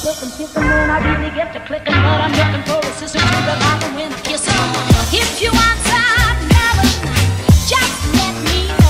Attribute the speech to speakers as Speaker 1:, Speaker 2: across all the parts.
Speaker 1: silk and kissing when I really get to clicking, but I'm looking for a sister to the rock and win a kissing. If you want some loving, just let me know.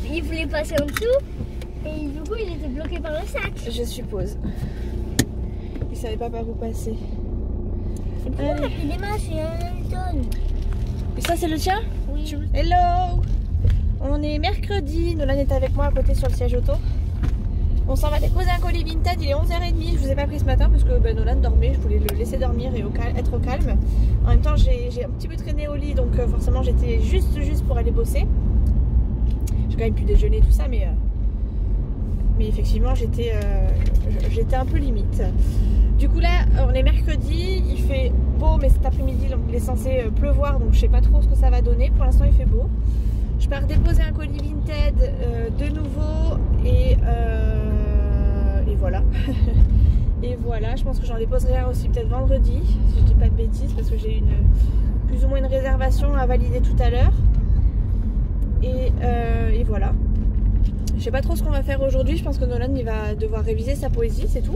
Speaker 2: Il voulait passer en dessous et du coup il était bloqué par le sac.
Speaker 3: Je suppose. Il savait pas par où passer.
Speaker 2: Et pourquoi on a pris des masses et un Hamilton?
Speaker 3: Et ça c'est le tien?
Speaker 2: Oui.
Speaker 3: Hello! On est mercredi, Nolan est avec moi à côté sur le siège auto. On s'en va déposer un colis Vinted, il est 11h30, je vous ai pas pris ce matin parce que Nolan dormait, je voulais le laisser dormir et être au calme. En même temps j'ai un petit peu traîné au lit donc forcément j'étais juste pour aller bosser. J'ai quand même pu déjeuner tout ça mais effectivement j'étais un peu limite. Du coup là on est mercredi, il fait beau mais cet après-midi il est censé pleuvoir donc je sais pas trop ce que ça va donner. Pour l'instant il fait beau. Je pars déposer un colis Vinted de nouveau et voilà. Et voilà, je pense que j'en déposerai un aussi peut-être vendredi si je dis pas de bêtises parce que j'ai plus ou moins une réservation à valider tout à l'heure. Et voilà. Je sais pas trop ce qu'on va faire aujourd'hui. Je pense que Nolan il va devoir réviser sa poésie, c'est tout.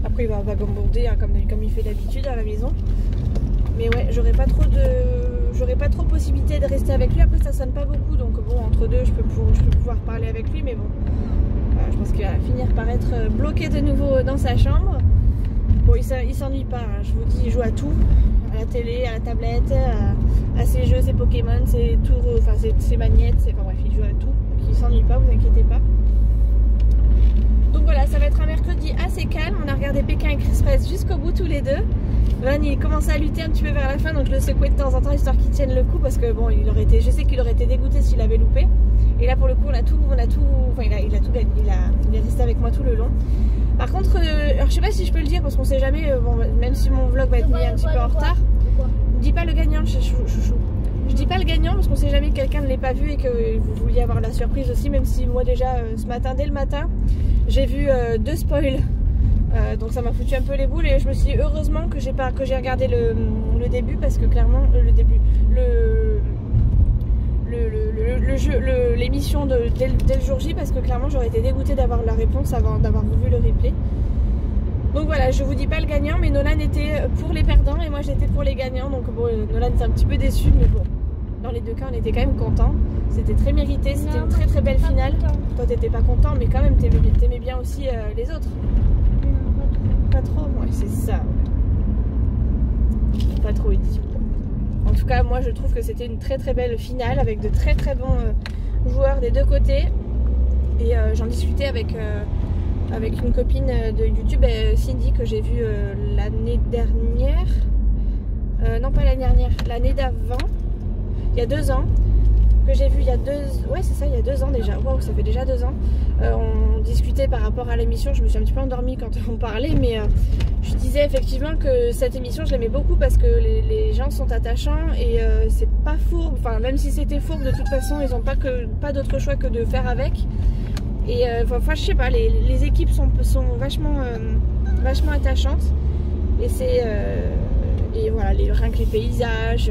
Speaker 3: Après il va vagabonder hein, comme il fait d'habitude à la maison. Mais ouais, j'aurais pas trop possibilité de rester avec lui. Après ça sonne pas beaucoup donc bon entre deux je peux pouvoir parler avec lui mais bon. Je pense qu'il va finir par être bloqué de nouveau dans sa chambre. Bon il s'ennuie pas, hein. Je vous dis il joue à tout. À la télé, à la tablette, à ses jeux, ses Pokémon, ses tours, enfin ses magnettes, enfin bref, il joue à tout. Donc il s'ennuie pas, vous inquiétez pas. Donc voilà, ça va être un mercredi assez calme. On a regardé Pékin Express jusqu'au bout tous les deux. Van il commence à lutter un petit peu vers la fin, donc je le secouais de temps en temps histoire qu'il tienne le coup parce que bon, je sais qu'il aurait été dégoûté s'il avait loupé. Et là pour le coup, il a tout gagné. Il est resté avec moi tout le long. Par contre, alors je sais pas si je peux le dire parce qu'on sait jamais, bon, même si mon vlog va être mis un petit peu en retard. Dis pas le gagnant, chouchou. Je dis pas le gagnant parce qu'on sait jamais que quelqu'un ne l'ait pas vu et que vous vouliez avoir la surprise aussi, même si moi déjà ce matin, dès le matin, j'ai vu 2 spoils. Donc ça m'a foutu un peu les boules et je me suis dit heureusement que j'ai regardé le début parce que clairement l'émission dès le jour J parce que clairement j'aurais été dégoûtée d'avoir la réponse avant d'avoir vu le replay. Donc voilà, je vous dis pas le gagnant mais Nolan était pour les perdants et moi j'étais pour les gagnants donc bon Nolan était un petit peu déçu mais bon dans les deux cas on était quand même contents. C'était très mérité, c'était une très belle finale. Toi t'étais pas content mais quand même t'aimais bien aussi les autres. Pas trop, ouais c'est ça. Pas trop il dit. En tout cas moi je trouve que c'était une très belle finale avec de très bons joueurs des deux côtés. Et j'en discutais avec une copine de YouTube, Cindy, que j'ai vue l'année dernière. Non pas l'année dernière, l'année d'avant. Il y a 2 ans. Que j'ai vu il y a 2... Ouais c'est ça, il y a 2 ans déjà. Waouh, ça fait déjà 2 ans. On discutait par rapport à l'émission. Je me suis un petit peu endormie quand on parlait. Mais je disais effectivement que cette émission, je l'aimais beaucoup parce que les gens sont attachants. Et c'est pas fourbe. Enfin, même si c'était fourbe, de toute façon, ils n'ont pas d'autre choix que de faire avec. Et enfin, je sais pas, les équipes sont vachement attachantes. Et c'est... et voilà, rien que les paysages...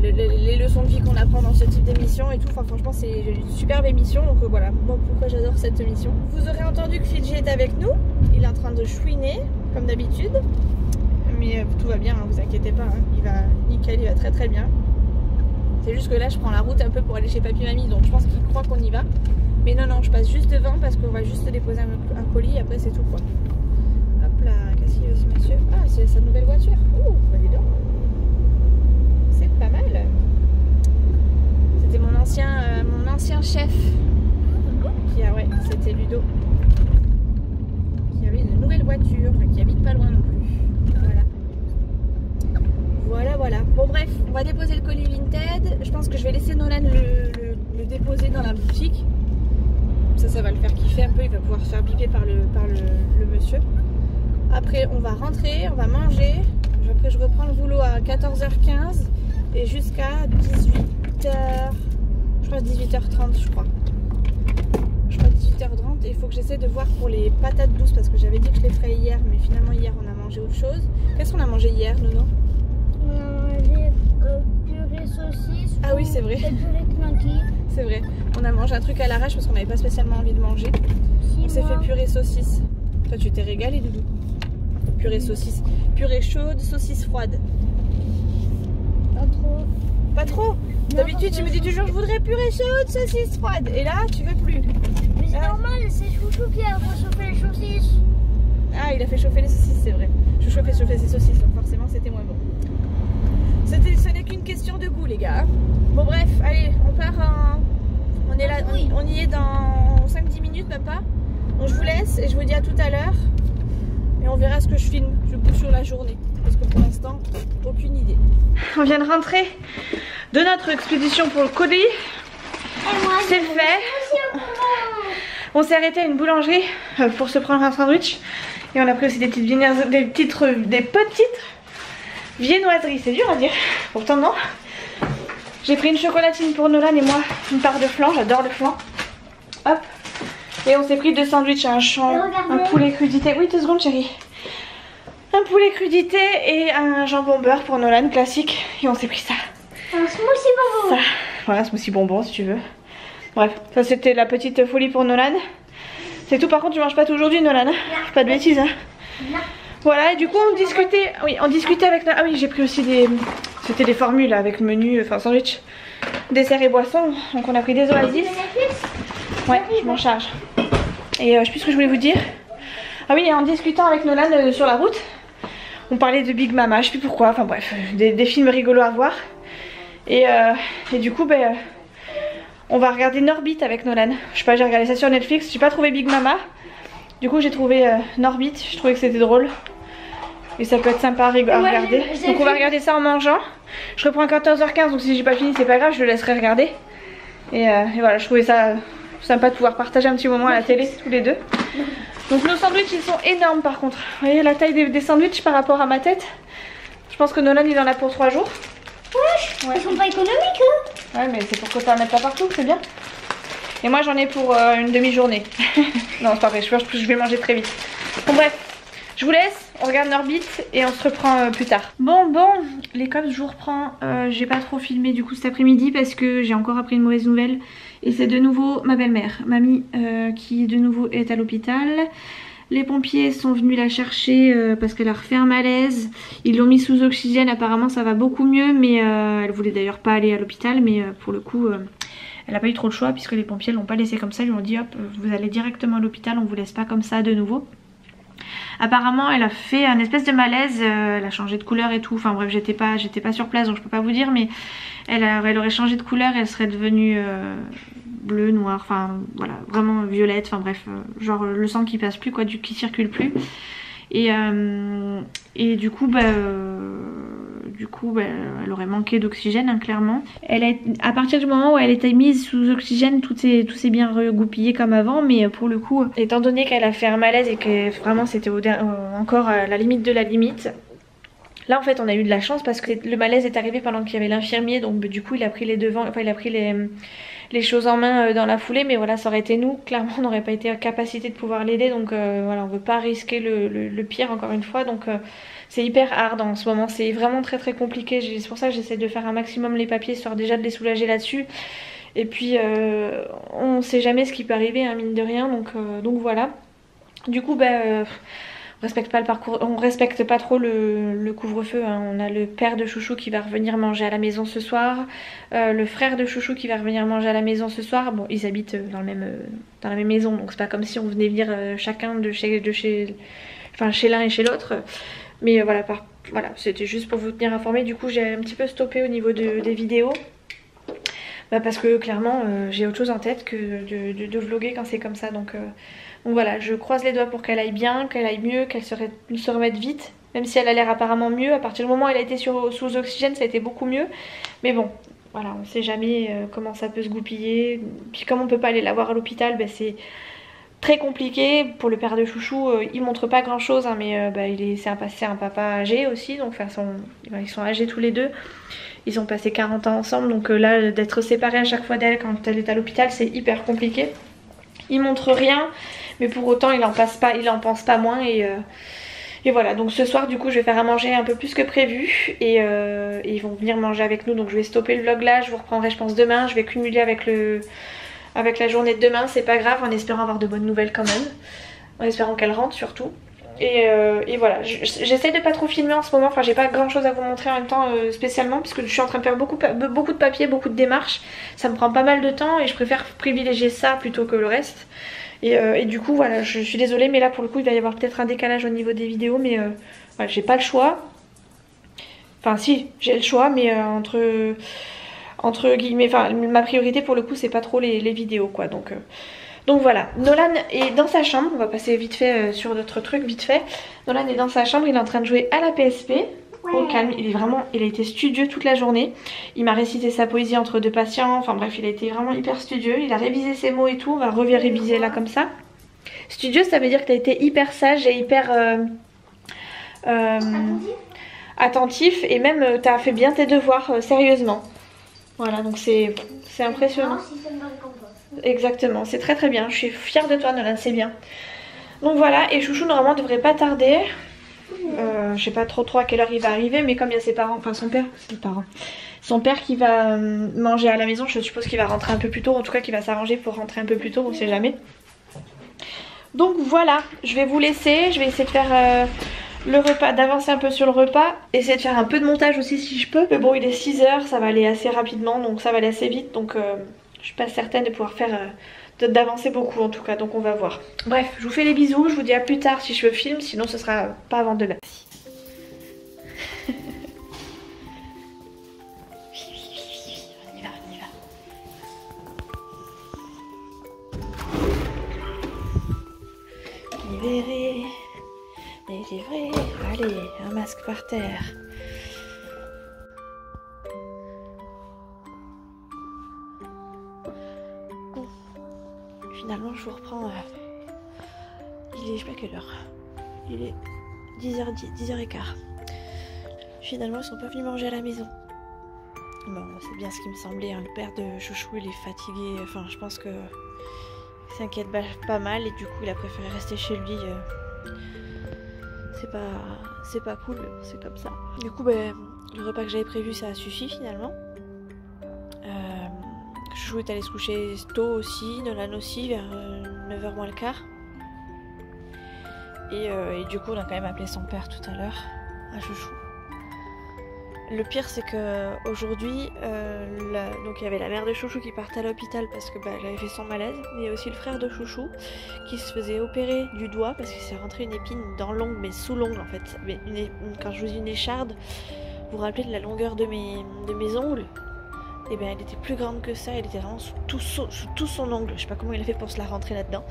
Speaker 3: les leçons de vie qu'on apprend dans ce type d'émission et tout, enfin franchement c'est une superbe émission donc voilà, moi pourquoi j'adore cette émission. Vous aurez entendu que Fidji est avec nous, il est en train de chouiner comme d'habitude mais tout va bien, hein, vous inquiétez pas, hein. Il va nickel, il va très bien. C'est juste que là je prends la route un peu pour aller chez papy mamie donc je pense qu'il croit qu'on y va mais non je passe juste devant parce qu'on va juste déposer un colis et après c'est tout quoi. Hop là, qu'est-ce qu'il veut ce monsieur? Ah c'est sa nouvelle voiture, ouh bah dis donc. C'est pas mal. C'était mon ancien chef qui a, ouais, c'était Ludo qui avait une nouvelle voiture qui habite pas loin non plus. Voilà. Bon bref, va déposer le colis Vinted. Je pense que je vais laisser Nolan le déposer dans la boutique. Ça va le faire kiffer un peu. Il va pouvoir se faire biper par le monsieur. Après, on va rentrer, on va manger. Après, je reprends le boulot à 14h15 et jusqu'à 18h. Je crois 18h30, je crois. Je crois 18h30. Et il faut que j'essaie de voir pour les patates douces parce que j'avais dit que je les ferais hier, mais finalement hier on a mangé autre chose. Qu'est-ce qu'on a mangé hier, Nono?
Speaker 2: On a mangé purée saucisse.
Speaker 3: Ah oui, c'est vrai.
Speaker 2: Purée knacky.
Speaker 3: C'est vrai. On a mangé un truc à l'arrache parce qu'on n'avait pas spécialement envie de manger. On s'est fait purée saucisse. Toi, tu t'es régalé, Doudou. Purée saucisse. Purée chaude, saucisse froide.
Speaker 2: Pas trop.
Speaker 3: Pas trop. D'habitude, tu me dis toujours je voudrais purée chaude, saucisse froide. Et là, tu veux plus.
Speaker 2: Mais c'est normal, c'est Chouchou qui a fait chauffer les saucisses.
Speaker 3: Ah, il a fait chauffer les saucisses, c'est vrai. Chouchou a fait chauffer ses saucisses, donc forcément, c'était moins bon. Ce n'est qu'une question de goût, les gars. Bon, bref, allez, on part en... On est là, on y est dans 5-10 minutes, même pas. Donc, je vous laisse et je vous dis à tout à l'heure. Et on verra ce que je filme du coup sur la journée. Parce que pour l'instant, aucune idée. On vient de rentrer de notre expédition pour le colis. C'est fait. On s'est arrêté à une boulangerie pour se prendre un sandwich. Et on a pris aussi des petites viennoiseries. C'est dur à dire. Pourtant non. J'ai pris une chocolatine pour Nolan et moi. Une part de flan. J'adore le flan. Hop. Et on s'est pris 2 sandwichs, un poulet crudité. Oui, 2 secondes chérie. Un poulet crudité et un jambon beurre pour Nolan, classique. Et on s'est pris ça.
Speaker 2: Un smoothie bonbon.
Speaker 3: Ça. Voilà, smoothie bonbon si tu veux. Bref, ça c'était la petite folie pour Nolan. C'est tout, par contre tu manges pas tout aujourd'hui Nolan, hein? Pas de bêtises hein.
Speaker 2: Non.
Speaker 3: Voilà, et du coup on discutait. Oui, on discutait avec Nolan. Ah oui, j'ai pris aussi des... C'était des formules avec menu, enfin sandwich, dessert et boisson. Donc on a pris des oasis. Ouais, je m'en charge. Et je sais plus ce que je voulais vous dire. Ah oui, et en discutant avec Nolan sur la route, on parlait de Big Mama, je sais plus pourquoi, enfin bref, des films rigolos à voir. Et du coup, on va regarder Norbit avec Nolan. Je sais pas, j'ai regardé ça sur Netflix, j'ai pas trouvé Big Mama. Du coup, j'ai trouvé Norbit, je trouvais que c'était drôle. Et ça peut être sympa à regarder. Donc on va regarder ça en mangeant. Je reprends à 14h15, donc si j'ai pas fini, c'est pas grave, je le laisserai regarder. Et voilà, je trouvais ça sympa de pouvoir partager un petit moment à la télé tous les deux. Donc nos sandwichs ils sont énormes par contre. Vous voyez la taille des sandwichs par rapport à ma tête. Je pense que Nolan il en a pour 3 jours.
Speaker 2: Ouais. Ils sont pas économiques hein.
Speaker 3: Ouais mais c'est pour que tu en mettes pas partout, c'est bien. Et moi j'en ai pour une demi-journée. Non c'est pas vrai, je pense que je vais manger très vite. Bon bref, je vous laisse, on regarde Norbit et on se reprend plus tard. Bon les cops je vous reprends. J'ai pas trop filmé du coup cet après-midi parce que j'ai encore appris une mauvaise nouvelle. Et c'est de nouveau ma belle-mère, mamie, qui de nouveau est à l'hôpital. Les pompiers sont venus la chercher parce qu'elle a refait un malaise. Ils l'ont mis sous oxygène, apparemment ça va beaucoup mieux. Mais elle voulait d'ailleurs pas aller à l'hôpital. Mais pour le coup, elle n'a pas eu trop le choix puisque les pompiers l'ont pas laissé comme ça. Ils lui ont dit hop, vous allez directement à l'hôpital, on vous laisse pas comme ça de nouveau. Apparemment elle a fait un espèce de malaise, elle a changé de couleur et tout. Enfin bref, j'étais pas sur place donc je peux pas vous dire. Mais elle aurait changé de couleur, elle serait devenue bleu, noir, enfin voilà, vraiment violette, enfin bref, genre le sang qui passe plus quoi, qui circule plus. Et du coup elle aurait manqué d'oxygène hein, clairement. À partir du moment où elle était mise sous oxygène, tout s'est bien regoupillé comme avant, mais pour le coup, étant donné qu'elle a fait un malaise et que vraiment c'était encore à la limite de la limite. Là en fait on a eu de la chance parce que le malaise est arrivé pendant qu'il y avait l'infirmier, donc du coup il a pris les devants, enfin il a pris les choses en main dans la foulée, mais voilà ça aurait été nous, clairement on n'aurait pas été en capacité de pouvoir l'aider, donc voilà on veut pas risquer le pire encore une fois, donc c'est hyper hard en ce moment, c'est vraiment très très compliqué, c'est pour ça que j'essaie de faire un maximum les papiers, histoire déjà de les soulager là-dessus, et puis on sait jamais ce qui peut arriver hein, mine de rien, donc voilà, du coup on respecte pas trop le couvre-feu hein. On a le père de Chouchou qui va revenir manger à la maison ce soir, le frère de Chouchou qui va revenir manger à la maison ce soir. Bon ils habitent dans la même maison, donc c'est pas comme si on venait venir chacun chez l'un et chez l'autre. Mais voilà, c'était juste pour vous tenir informé. Du coup j'ai un petit peu stoppé au niveau des vidéos. Parce que clairement j'ai autre chose en tête que de vlogger quand c'est comme ça, donc voilà, je croise les doigts pour qu'elle aille bien, qu'elle aille mieux, qu'elle se remette vite. Même si elle a l'air apparemment mieux, à partir du moment où elle a été sous oxygène, ça a été beaucoup mieux. Mais bon, voilà, on ne sait jamais comment ça peut se goupiller. Puis comme on peut pas aller la voir à l'hôpital, ben c'est très compliqué. Pour le père de Chouchou, il montre pas grand chose, hein, mais c'est un papa âgé aussi, donc ils sont âgés tous les deux. Ils ont passé 40 ans ensemble, donc là d'être séparés à chaque fois d'elle quand elle est à l'hôpital, c'est hyper compliqué. Il montre rien, mais pour autant il en pense pas moins et voilà. Donc ce soir du coup je vais faire à manger un peu plus que prévu et ils vont venir manger avec nous, donc je vais stopper le vlog là, je vous reprendrai je pense demain, je vais cumuler avec la journée de demain, c'est pas grave, en espérant avoir de bonnes nouvelles quand même, en espérant qu'elle rentre surtout. Et voilà, j'essaie de pas trop filmer en ce moment, enfin j'ai pas grand chose à vous montrer en même temps spécialement, puisque je suis en train de faire beaucoup de papiers, beaucoup de démarches, ça me prend pas mal de temps et je préfère privilégier ça plutôt que le reste. Et du coup voilà, je suis désolée, mais là pour le coup il va y avoir peut-être un décalage au niveau des vidéos, mais voilà, j'ai pas le choix. Enfin si, j'ai le choix, mais entre guillemets, enfin ma priorité pour le coup c'est pas trop les vidéos quoi, donc voilà. Nolan est dans sa chambre, on va passer vite fait sur d'autres trucs vite fait. Nolan est dans sa chambre, il est en train de jouer à la PSP. Au calme, il a été studieux toute la journée. Il m'a récité sa poésie entre deux patients, enfin bref il a été vraiment hyper studieux. Il a révisé ses mots et tout, on va réviser là comme ça. Studieux ça veut dire que t'as été hyper sage et hyper attentif et même t'as fait bien tes devoirs sérieusement. Voilà, donc c'est impressionnant. Exactement, c'est très bien. Je suis fière de toi Nolan, c'est bien. Donc voilà, et Chouchou normalement devrait pas tarder. Je sais pas trop à quelle heure il va arriver, mais comme il y a ses parents, enfin son père qui va manger à la maison, je suppose qu'il va rentrer un peu plus tôt, en tout cas qu'il va s'arranger pour rentrer un peu plus tôt, on sait jamais. Donc voilà, je vais vous laisser, je vais essayer de faire le repas, d'avancer un peu sur le repas, essayer de faire un peu de montage aussi si je peux. Mais bon, il est 6 h, ça va aller assez rapidement, donc ça va aller assez vite, donc je suis pas certaine de pouvoir faire d'avancer beaucoup en tout cas, donc on va voir. Bref, je vous fais les bisous, je vous dis à plus tard si je filme, sinon ce sera pas avant demain. On y va. Libéré, délivré, allez, un masque par terre. Finalement je vous reprends, il est je sais pas quelle heure, il est 10h15. Finalement ils sont pas venus manger à la maison. Bon c'est bien ce qui me semblait, hein. Le père de Chouchou il est fatigué, enfin je pense que il s'inquiète pas mal et du coup il a préféré rester chez lui. C'est pas cool, c'est comme ça. Du coup le repas que j'avais prévu ça a suffi finalement. Chouchou est allé se coucher tôt aussi, Nolan aussi, vers 9h moins le quart. Et du coup on a quand même appelé son père tout à l'heure, à Chouchou. Le pire c'est que aujourd'hui, donc il y avait la mère de Chouchou qui partait à l'hôpital parce que elle avait fait son malaise. Mais il y a aussi le frère de Chouchou qui se faisait opérer du doigt parce qu'il s'est rentré une épine dans l'ongle, mais sous l'ongle en fait. Mais quand je vous dis une écharde, vous vous rappelez de la longueur de mes ongles? Et bien elle était plus grande que ça, elle était vraiment sous tout son ongle. Je sais pas comment il a fait pour se la rentrer là-dedans.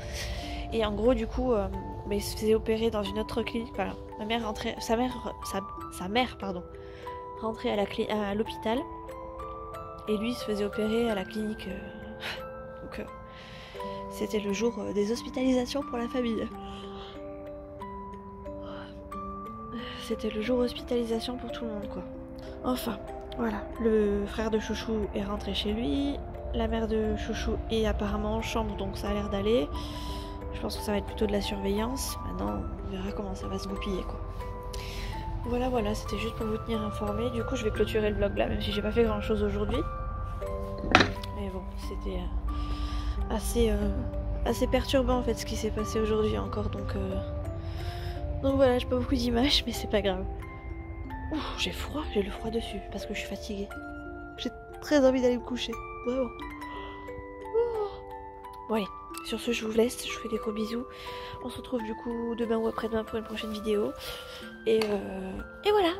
Speaker 3: Et en gros du coup, il se faisait opérer dans une autre clinique. Voilà. Sa mère rentrait à l'hôpital. Et lui il se faisait opérer à la clinique. Donc c'était le jour des hospitalisations pour la famille. C'était le jour hospitalisation pour tout le monde quoi. Enfin. Voilà, le frère de Chouchou est rentré chez lui, la mère de Chouchou est apparemment en chambre donc ça a l'air d'aller. Je pense que ça va être plutôt de la surveillance, maintenant on verra comment ça va se goupiller quoi. Voilà, c'était juste pour vous tenir informé. Du coup je vais clôturer le vlog là, même si j'ai pas fait grand chose aujourd'hui. Mais bon, c'était assez perturbant en fait ce qui s'est passé aujourd'hui encore, donc voilà, j'ai pas beaucoup d'images mais c'est pas grave. Ouh, j'ai froid, j'ai le froid dessus parce que je suis fatiguée. J'ai très envie d'aller me coucher, vraiment. Bon allez, sur ce je vous laisse, je vous fais des gros bisous. On se retrouve du coup demain ou après-demain pour une prochaine vidéo. Et voilà,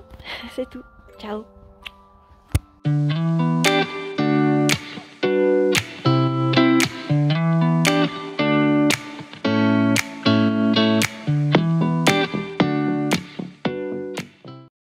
Speaker 3: c'est tout. Ciao.